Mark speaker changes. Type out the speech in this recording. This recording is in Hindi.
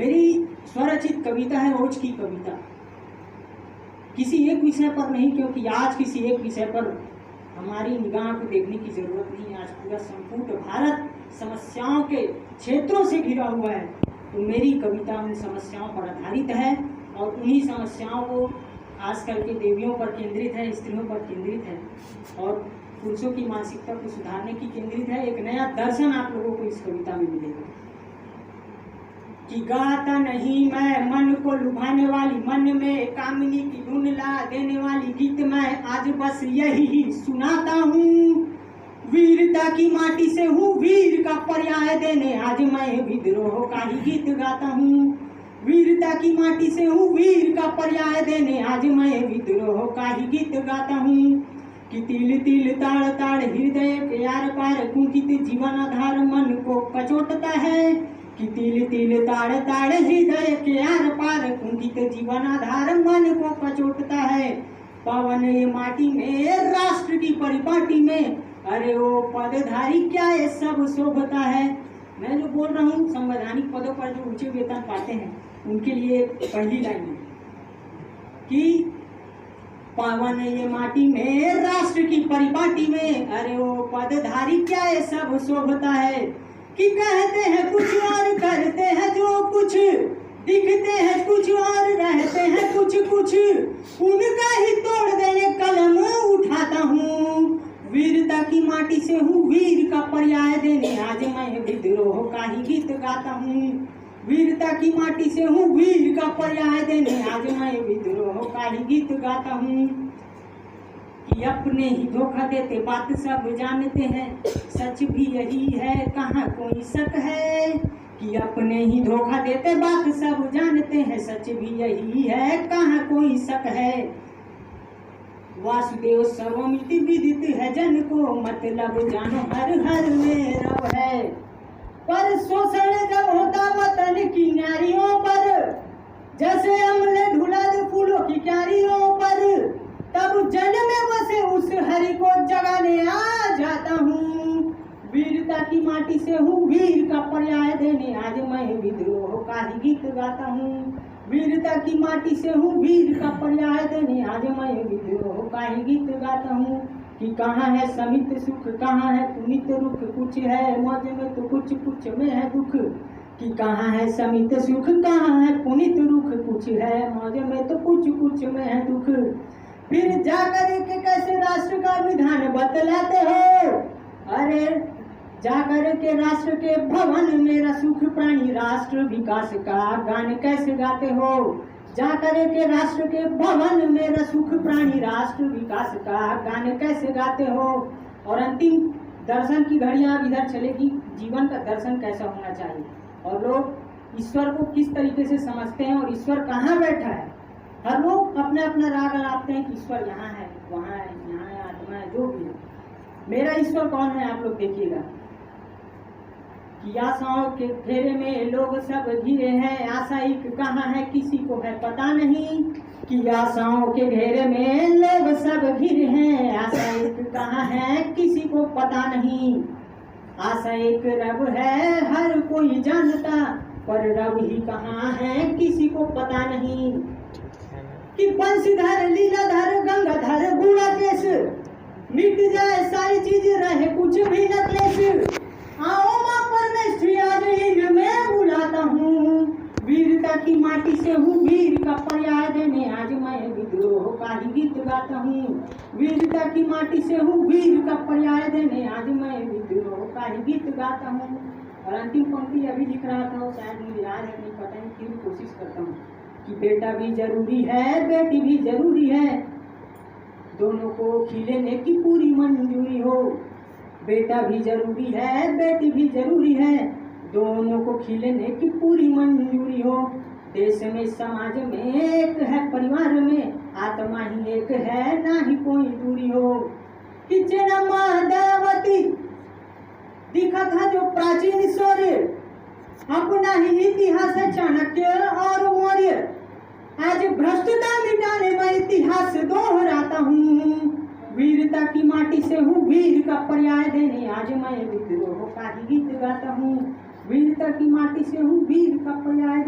Speaker 1: मेरी स्वरचित कविता है ओज की कविता। किसी एक विषय पर नहीं, क्योंकि आज किसी एक विषय पर हमारी निगाह को देखने की जरूरत नहीं है। आज पूरा संपूर्ण भारत समस्याओं के क्षेत्रों से घिरा हुआ है, तो मेरी कविता उन समस्याओं पर आधारित है और उन्हीं समस्याओं को खास करके देवियों पर केंद्रित है, स्त्रियों पर केंद्रित है और पुरुषों की मानसिकता को सुधारने की केंद्रित है। एक नया दर्शन आप लोगों को इस कविता में मिलेगा कि गाता नहीं मैं मन को लुभाने वाली, मन में कामिनी की धुन ला देने वाली गीत मैं आज बस यही ही सुनाता हूँ। वीरता की माटी से हूँ वीर का पर्याय देने आज मैं विद्रोह का ही गीत गाता हूँ। वीरता की माटी से हूँ वीर का पर्याय देने आज मैं विद्रोह का ही गीत गाता हूँ। कि तिल तिल ताड़ ताड़ हृदय के यार पार कुंठित जीवन आधार मन को कचोटता है। कि तिल तिल ताड़ ताड़ हृदय के यार पार कुंठित जीवन आधार मन को कचोटता है। पवन ये माटी में राष्ट्र की परिपाटी में अरे ओ पदधारी क्या ये सब शोभता है। मैं जो बोल रहा हूँ संवैधानिक पदों पर जो ऊंचे वेतन पाते हैं उनके लिए पहली लाइन है कि पावन ये माटी में राष्ट्र की परिपाटी में अरे ओ पदधारी क्या ये सब शोभता है। कि कहते हैं कुछ और करते हैं जो कुछ, दिखते हैं कुछ और रहते हैं कुछ कुछ, उनका ही तोड़ देने कलम उठाता हूँ। वीरता की माटी से हूँ वीर का पर्याय देने आज मैं विद्रोह का ही गीत गाता हूँ। वीरता की माटी से हूँ वीर का पर्याय देने आज मैं विद्रोह का ही गीत गाता हूँ। कि अपने ही धोखा देते बात सब जानते हैं, सच भी यही है कहाँ कोई शक है। कि अपने ही धोखा देते बात सब जानते हैं, सच भी यही है कहाँ कोई शक है। वासुदेव सर्वमिति विदित है जन को, मतलब जानो हर हर में रव है। पर शोषण जब होता वतन की नारियों पर, जैसे अम्ल ढुलद फूलों की क्यारियों पर, तब जन में बसे उस हरि को जगाने आ जाता हूँ। वीरता की माटी से हूँ वीर का पर्याय देने आज मैं विद्रोह का ही गीत गाता हूँ। वीरता की माटी से हूँ वीर का पर्याय देने आज मैं विद्रोह का ही गीत गाता हूँ। कि कहाँ है समित सुख कहाँ है पुनित रुख, कुछ है मौज में तो कुछ कुछ में है दुख। कि कहाँ है समित सुख कहाँ है पुनित रुख, कुछ है मौज में तो कुछ कुछ में है दुख। फिर जाकर के कैसे राष्ट्र का विधान बतलाते हो, अरे जाकर के राष्ट्र के भवन मेरा सुख प्राणी राष्ट्र विकास का गान कैसे गाते हो। जाकर के राष्ट्र के भवन मेरा सुख प्राणी राष्ट्र विकास का गान कैसे गाते हो। और अंतिम दर्शन की घड़ियां अब इधर चलेगी, जीवन का दर्शन कैसा होना चाहिए और लोग ईश्वर को किस तरीके से समझते हैं और ईश्वर कहाँ बैठा है। हर लोग अपना अपना राग लाते हैं कि ईश्वर यहाँ है वहाँ है यहाँ है आत्मा है जो भी है। मेरा ईश्वर कौन है आप लोग देखिएगा। कि आशाओं के घेरे में लोग सब घिरे हैं, आशा एक कहाँ है किसी को है पता नहीं। कि आशाओं के घेरे में लोग सब घिरे हैं, आशा एक कहाँ है किसी को पता नहीं। आशा एक रब है हर कोई जानता, पर रब ही कहाँ है किसी को पता नहीं। कि बंशीधर लीलाधर गंगाधर गुड़ा केश, मिट जाए सारी चीज रहे कुछ भी न क्लेश। आओ माँ परमेश्वरी आज इनमें बुलाता हूँ। वीरता की माटी से हूँ वीर का पर्याय देने आज मैं विद्रोह का ही गीत गाता हूँ। वीरता की माटी से हूँ वीर का पर्याय देने आज मैं विद्रोह का ही गीत गाता हूँ। और अंतिम पंक्ति अभी लिख रहा था, शायद मुझे याद है नहीं पता नहीं, फिर कोशिश करता हूँ। कि बेटा भी जरूरी है बेटी भी जरूरी है, दोनों को खिलेने की पूरी मंजूरी हो। बेटा भी जरूरी है बेटी भी जरूरी है, दोनों को खिलेने की पूरी मंजूरी हो। देश में समाज में एक है परिवार में, आत्मा ही एक है ना ही कोई दूरी हो। कि चेना माधवती दिखा था जो प्राचीन शौर्य, अपना ही इतिहास है चाणक्य और मौर्य। आज भ्रष्टता मिटाने में इतिहास दोहराता हूँ। वीरता की माटी से हूँ वीर का पर्याय देने आज मैं विद्रोह का ही गीत गाता हूँ। वीरता की माटी से हूँ वीर का पर्याय